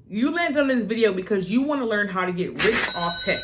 You landed on this video because you want to learn how to get rich off tech,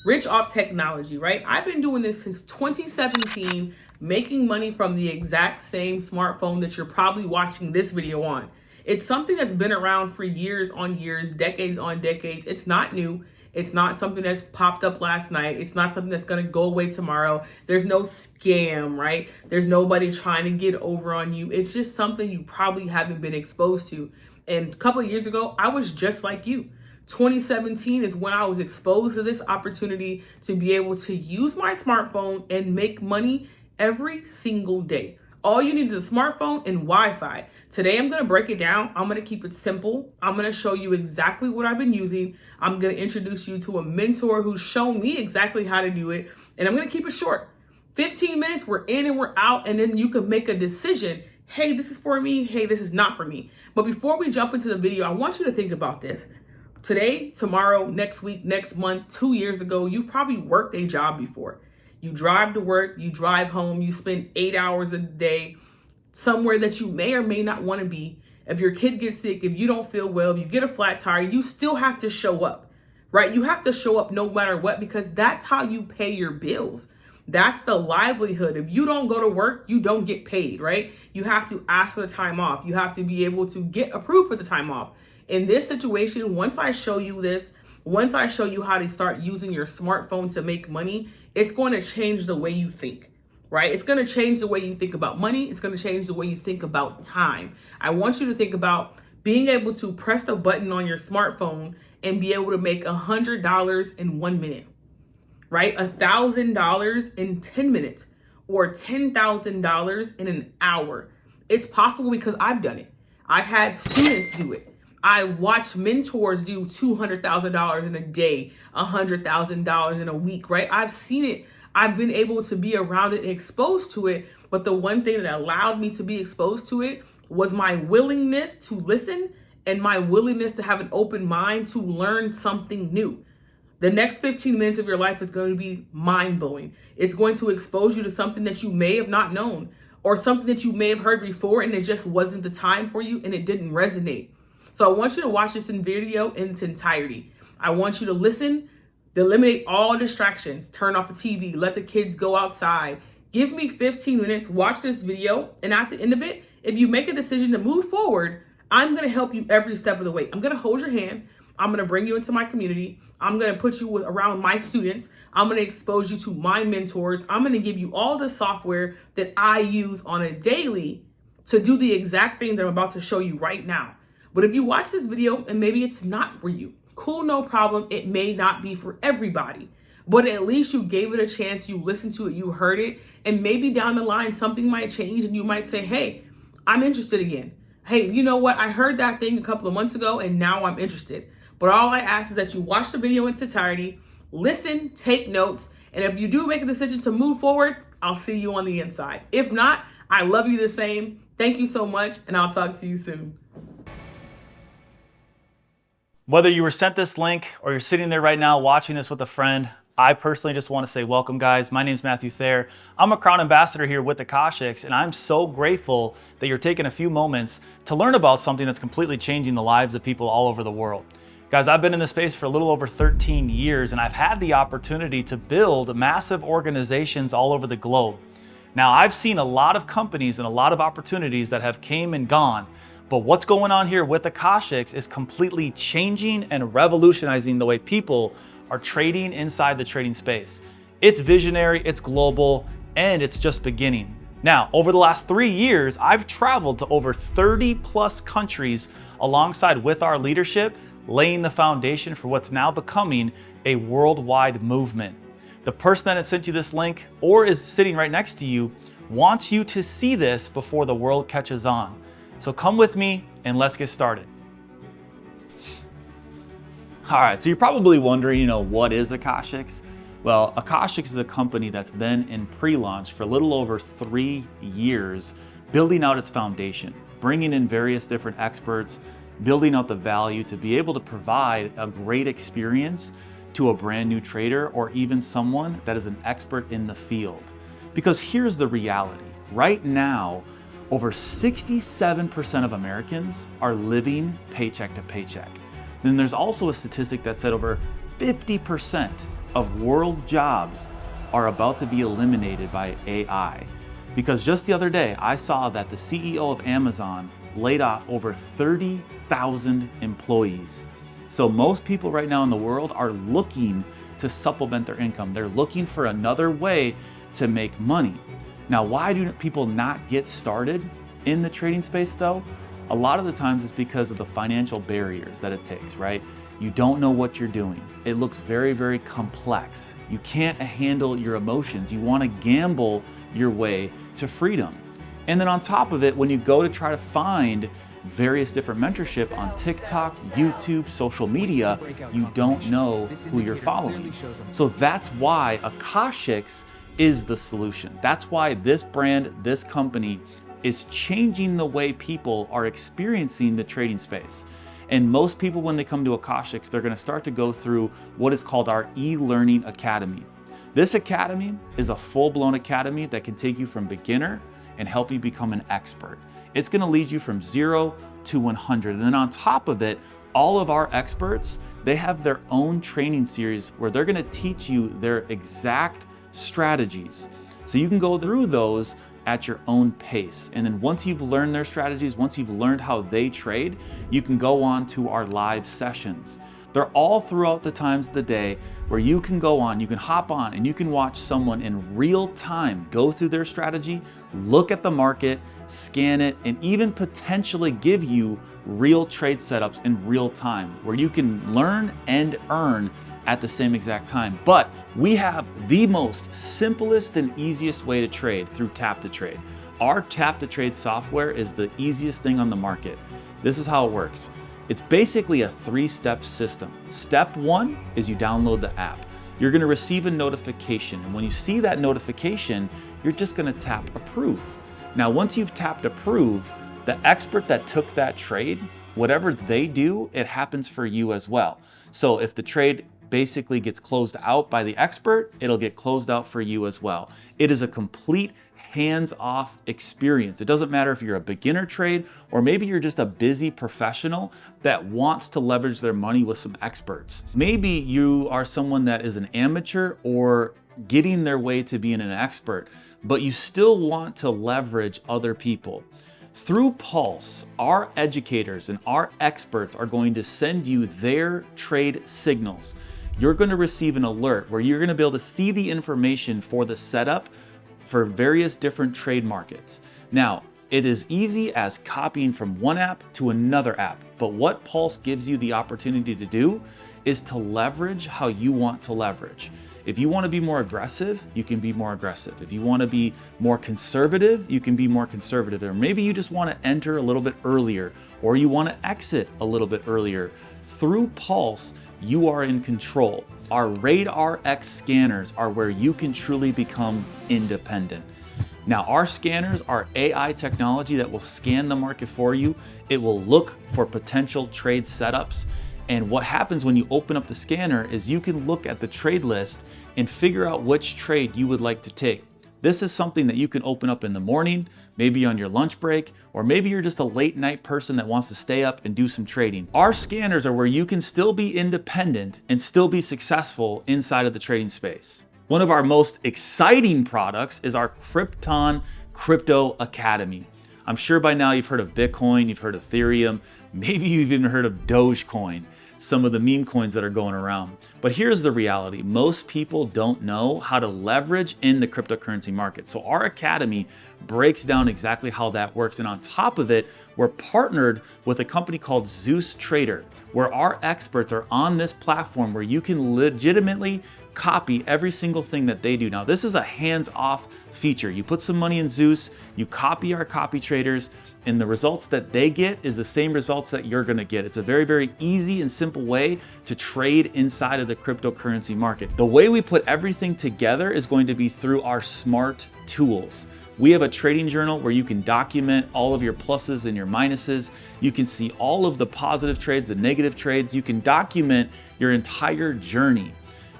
rich off technology, right? I've been doing this since 2017, making money from the exact same smartphone that you're probably watching this video on. It's something that's been around for years on years, decades on decades. It's not new. It's not something that's popped up last night. It's not something that's going to go away tomorrow. There's no scam, right? There's nobody trying to get over on you. It's just something you probably haven't been exposed to. And a couple of years ago, I was just like you. 2017 is when I was exposed to this opportunity to be able to use my smartphone and make money every single day. All you need is a smartphone and Wi-Fi. Today, I'm going to break it down. I'm going to keep it simple. I'm going to show you exactly what I've been using. I'm going to introduce you to a mentor who's shown me exactly how to do it. And I'm going to keep it short. 15 minutes, we're in and we're out. And then you can make a decision. Hey, this is for me. Hey, this is not for me. But before we jump into the video, I want you to think about this. Today, tomorrow, next week, next month, 2 years ago, you've probably worked a job before. You drive to work, you drive home, you spend 8 hours a day somewhere that you may or may not want to be. If your kid gets sick, if you don't feel well, if you get a flat tire, you still have to show up, right? You have to show up no matter what, because that's how you pay your bills. That's the livelihood. If you don't go to work, you don't get paid, right? You have to ask for the time off. You have to be able to get approved for the time off. In this situation, once I show you this, once I show you how to start using your smartphone to make money, it's going to change the way you think, right? It's going to change the way you think about money. It's going to change the way you think about time. I want you to think about being able to press the button on your smartphone and be able to make $100 in 1 minute, right? $1,000 in 10 minutes or $10,000 in an hour. It's possible because I've done it. I've had students do it. I watched mentors do $200,000 in a day, $100,000 in a week, right? I've seen it. I've been able to be around it and exposed to it. But the one thing that allowed me to be exposed to it was my willingness to listen and my willingness to have an open mind to learn something new. The next 15 minutes of your life is going to be mind-blowing. It's going to expose you to something that you may have not known or something that you may have heard before and it just wasn't the time for you and it didn't resonate. So I want you to watch this in video in its entirety. I want you to listen, eliminate all distractions, turn off the TV, let the kids go outside. Give me 15 minutes, watch this video, and at the end of it, if you make a decision to move forward, I'm going to help you every step of the way. I'm going to hold your hand. I'm going to bring you into my community. I'm going to put you around my students. I'm going to expose you to my mentors. I'm going to give you all the software that I use on a daily to do the exact thing that I'm about to show you right now. But if you watch this video and maybe it's not for you, cool, no problem. It may not be for everybody, but at least you gave it a chance. You listened to it, you heard it, and maybe down the line, something might change and you might say, hey, I'm interested again. Hey, you know what? I heard that thing a couple of months ago and now I'm interested. But all I ask is that you watch the video in its entirety, listen, take notes, and if you do make a decision to move forward, I'll see you on the inside. If not, I love you the same. Thank you so much, and I'll talk to you soon. Whether you were sent this link or you're sitting there right now watching this with a friend, I personally just want to say welcome, guys. My name's Matthew Thayer. I'm a Crown Ambassador here with Akashx, and I'm so grateful that you're taking a few moments to learn about something that's completely changing the lives of people all over the world. Guys, I've been in this space for a little over 13 years, and I've had the opportunity to build massive organizations all over the globe. Now, I've seen a lot of companies and a lot of opportunities that have came and gone. But what's going on here with Akashx is completely changing and revolutionizing the way people are trading inside the trading space. It's visionary, it's global, and it's just beginning. Now, over the last 3 years, I've traveled to over 30 plus countries alongside with our leadership, laying the foundation for what's now becoming a worldwide movement. The person that had sent you this link or is sitting right next to you wants you to see this before the world catches on. So come with me and let's get started. All right, so you're probably wondering, what is Akashx? Well, Akashx is a company that's been in pre-launch for a little over 3 years, building out its foundation, bringing in various different experts, building out the value to be able to provide a great experience to a brand new trader or even someone that is an expert in the field. Because here's the reality. Right now, over 67% of Americans are living paycheck to paycheck. then there's also a statistic that said over 50% of world jobs are about to be eliminated by AI. Because just the other day, I saw that the CEO of Amazon laid off over 30,000 employees. So most people right now in the world are looking to supplement their income. They're looking for another way to make money. Now, why do people not get started in the trading space though? A lot of the times it's because of the financial barriers that it takes, right? You don't know what you're doing. It looks very, very complex. You can't handle your emotions. You want to gamble your way to freedom. And then on top of it, when you go to try to find various different mentorship on TikTok, YouTube, social media, you don't know who you're following. So that's why Akashx is the solution. That's why this brand, this company is changing the way people are experiencing the trading space. And most people, when they come to Akashx, they're going to start to go through what is called our e-learning academy. This academy is a full-blown academy that can take you from beginner and help you become an expert. It's going to lead you from 0 to 100. And then on top of it, all of our experts, they have their own training series where they're going to teach you their exact strategies. So you can go through those at your own pace. And then once you've learned their strategies, once you've learned how they trade, you can go on to our live sessions. They're all throughout the times of the day where you can go on, you can hop on and you can watch someone in real time go through their strategy, look at the market, scan it, and even potentially give you real trade setups in real time where you can learn and earn at the same exact time. But we have the most simplest and easiest way to trade through Tap to Trade. Our Tap to Trade software is the easiest thing on the market. This is how it works. It's basically a 3-step system. Step 1 is you download the app. You're gonna receive a notification, and when you see that notification, you're just gonna tap approve. Now, once you've tapped approve, the expert that took that trade, whatever they do, it happens for you as well. So if the trade basically gets closed out by the expert, it'll get closed out for you as well. It is a complete hands-off experience. It doesn't matter if you're a beginner trade or maybe you're just a busy professional that wants to leverage their money with some experts. Maybe you are someone that is an amateur or getting their way to being an expert, but you still want to leverage other people. Through Pulse, our educators and our experts are going to send you their trade signals. You're going to receive an alert where you're going to be able to see the information for the setup for various different trade markets. Now, it is easy as copying from one app to another app, but what Pulse gives you the opportunity to do is to leverage how you want to leverage. If you want to be more aggressive, you can be more aggressive. If you want to be more conservative, you can be more conservative. Or maybe you just want to enter a little bit earlier, or you want to exit a little bit earlier. Through Pulse, you are in control. Our Radar X scanners are where you can truly become independent. Now, our scanners are AI technology that will scan the market for you. It will look for potential trade setups. And what happens when you open up the scanner is you can look at the trade list and figure out which trade you would like to take. This is something that you can open up in the morning, maybe on your lunch break, or maybe you're just a late night person that wants to stay up and do some trading. Our scanners are where you can still be independent and still be successful inside of the trading space. One of our most exciting products is our Krypton Crypto Academy. I'm sure by now you've heard of Bitcoin, you've heard of Ethereum, maybe you've even heard of Dogecoin, some of the meme coins that are going around. But here's the reality. Most people don't know how to leverage in the cryptocurrency market. So our academy breaks down exactly how that works. And on top of it, we're partnered with a company called Zeus Trader, where our experts are on this platform where you can legitimately copy every single thing that they do. Now, this is a hands-off feature. You put some money in Zeus, you copy our copy traders, and the results that they get is the same results that you're gonna get. It's a very, very easy and simple way to trade inside of the cryptocurrency market. The way we put everything together is going to be through our smart tools. We have a trading journal where you can document all of your pluses and your minuses. You can see all of the positive trades, the negative trades. You can document your entire journey.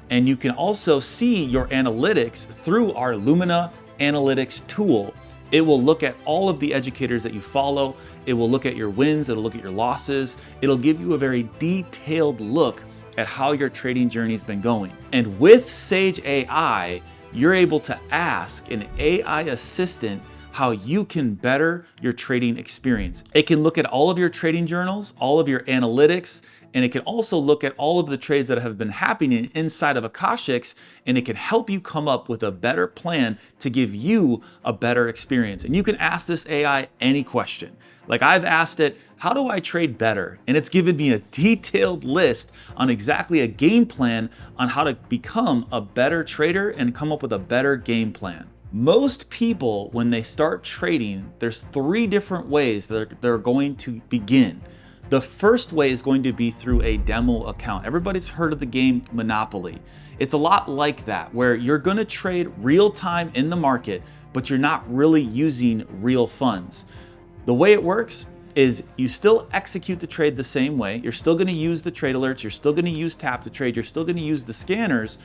And you can also see your analytics through our Lumina analytics tool. It will look at all of the educators that you follow. It will look at your wins. It'll look at your losses. It'll give you a very detailed look at how your trading journey has been going. And with Sage AI, you're able to ask an AI assistant how you can better your trading experience. It can look at all of your trading journals, all of your analytics, and it can also look at all of the trades that have been happening inside of Akashx, and it can help you come up with a better plan to give you a better experience. And you can ask this AI any question. Like I've asked it, how do I trade better? And it's given me a detailed list on exactly a game plan on how to become a better trader and come up with a better game plan. Most people, when they start trading, there's 3 different ways that they're going to begin. The first way is going to be through a demo account. Everybody's heard of the game Monopoly. It's a lot like that, where you're gonna trade real time in the market, but you're not really using real funds. The way it works is you still execute the trade the same way. You're still gonna use the trade alerts. You're still gonna use tap to trade. You're still gonna use the scanners,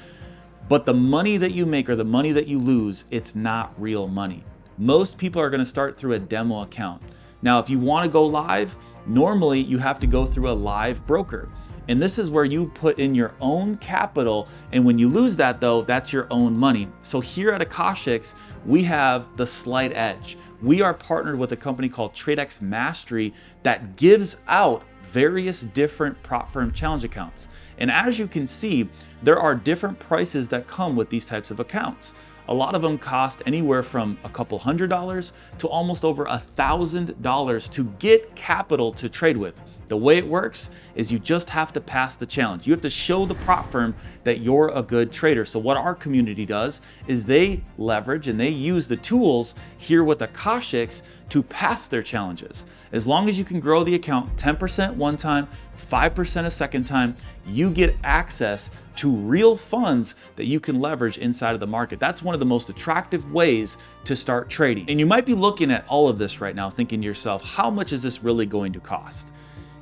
but the money that you make or the money that you lose, it's not real money. Most people are gonna start through a demo account. Now, if you wanna go live, normally you have to go through a live broker. And this is where you put in your own capital. And when you lose that though, that's your own money. So here at Akashx, we have the slight edge. We are partnered with a company called TradeX Mastery that gives out various different prop firm challenge accounts. And as you can see, there are different prices that come with these types of accounts. A lot of them cost anywhere from a couple $100s to almost over $1,000 to get capital to trade with. The way it works is you just have to pass the challenge. You have to show the prop firm that you're a good trader. So what our community does is they leverage and they use the tools here with Akashx to pass their challenges. As long as you can grow the account 10% one time, 5% a second time, you get access to real funds that you can leverage inside of the market. That's one of the most attractive ways to start trading. And you might be looking at all of this right now thinking to yourself, how much is this really going to cost?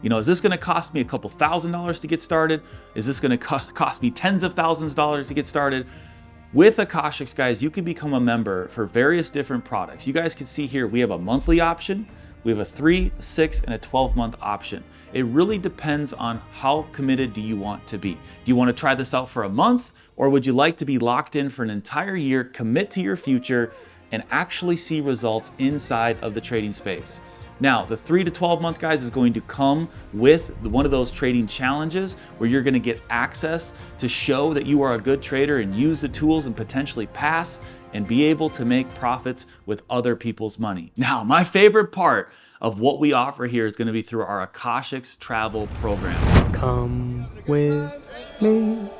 You know, is this gonna cost me a couple $1,000s to get started? Is this gonna cost me tens of thousands of dollars to get started? With Akashx, guys, you can become a member for various different products. You guys can see here, we have a monthly option, we have a 3, 6, and a 12-month option. It really depends on how committed do you want to be. Do you want to try this out for a month, or would you like to be locked in for an entire year, commit to your future, and actually see results inside of the trading space? Now, the 3 to 12 month, guys, is going to come with one of those trading challenges where you're going to get access to show that you are a good trader and use the tools and potentially pass and be able to make profits with other people's money. Now, my favorite part of what we offer here is going to be through our Akashx travel program. Come with me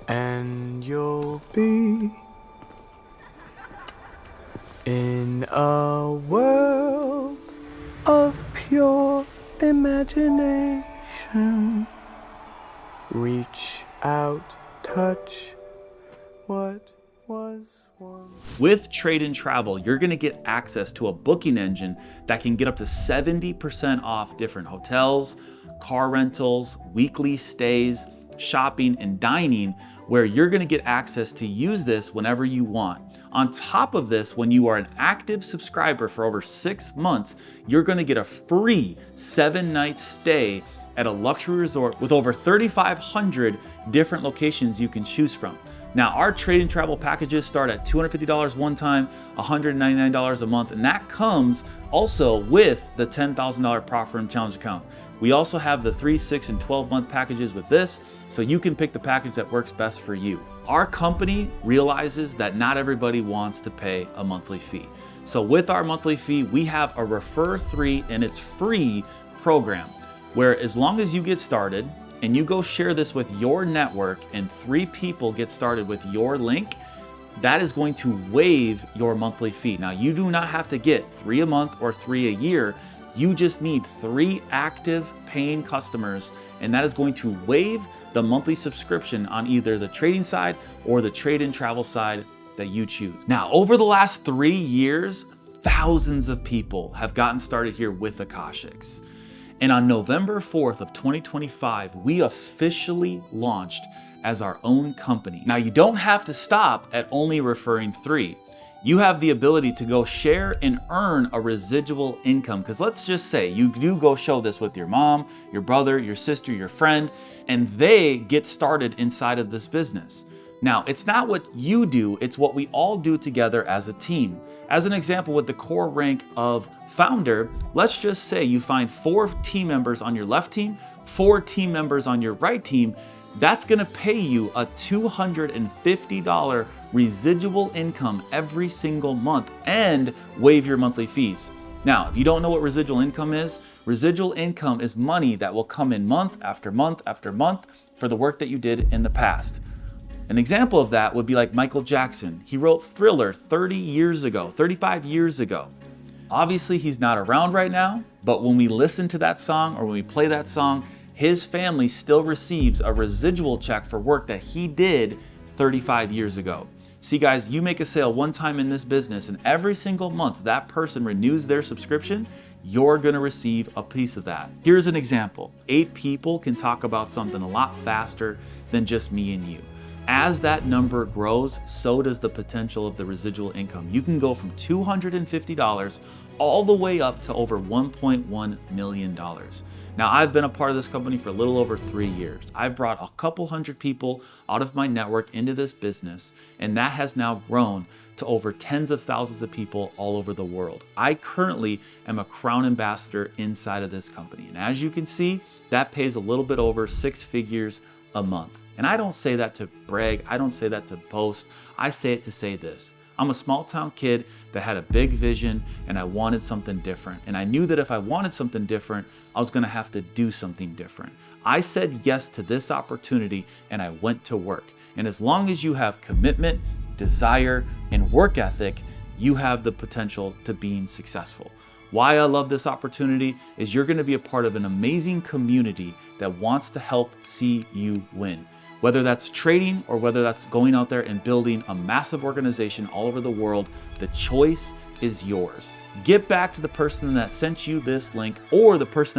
and you'll be in a world of pure imagination. Reach out, touch what was once. With Trade and Travel, you're gonna get access to a booking engine that can get up to 70% off different hotels, car rentals, weekly stays, shopping, and dining, where you're gonna get access to use this whenever you want. On top of this, when you are an active subscriber for over 6 months, you're gonna get a free 7-night stay at a luxury resort with over 3,500 different locations you can choose from. Now, our trade and travel packages start at $250 one time, $199 a month, and that comes also with the $10,000 Prop Firm Challenge account. We also have the 3, 6, and 12-month packages with this, so you can pick the package that works best for you. Our company realizes that not everybody wants to pay a monthly fee. So with our monthly fee, we have a Refer 3 and it's free program, where as long as you get started and you go share this with your network and 3 people get started with your link, that is going to waive your monthly fee. Now, you do not have to get 3 a month or 3 a year. You just need 3 active paying customers, and that is going to waive the monthly subscription on either the trading side or the trade and travel side that you choose. Now, over the last 3 years, thousands of people have gotten started here with Akashx. And on November 4th of 2025, we officially launched as our own company. Now, you don't have to stop at only referring 3. You have the ability to go share and earn a residual income. Because let's just say you do go show this with your mom, your brother, your sister, your friend, and they get started inside of this business. Now, it's not what you do, it's what we all do together as a team. As an example, with the core rank of founder, let's just say you find 4 team members on your left team, 4 team members on your right team. That's gonna pay you a $250 residual income every single month and waive your monthly fees. Now, if you don't know what residual income is money that will come in month after month after month for the work that you did in the past. An example of that would be like Michael Jackson. He wrote Thriller 35 years ago. Obviously, he's not around right now, but when we listen to that song or when we play that song, his family still receives a residual check for work that he did 35 years ago. See guys, you make a sale one time in this business and every single month that person renews their subscription, you're gonna receive a piece of that. Here's an example. 8 people can talk about something a lot faster than just me and you. As that number grows, so does the potential of the residual income. You can go from $250 all the way up to over $1.1 million. Now, I've been a part of this company for a little over 3 years. I've brought a couple hundred people out of my network into this business, and that has now grown to over tens of thousands of people all over the world. I currently am a crown ambassador inside of this company. And as you can see, that pays a little bit over 6 figures a month. And I don't say that to brag. I don't say that to boast. I say it to say this. I'm a small town kid that had a big vision and I wanted something different. And I knew that if I wanted something different, I was gonna have to do something different. I said yes to this opportunity and I went to work. And as long as you have commitment, desire, and work ethic, you have the potential to being successful. Why I love this opportunity is you're gonna be a part of an amazing community that wants to help see you win. Whether that's trading or whether that's going out there and building a massive organization all over the world, the choice is yours. Get back to the person that sent you this link or the person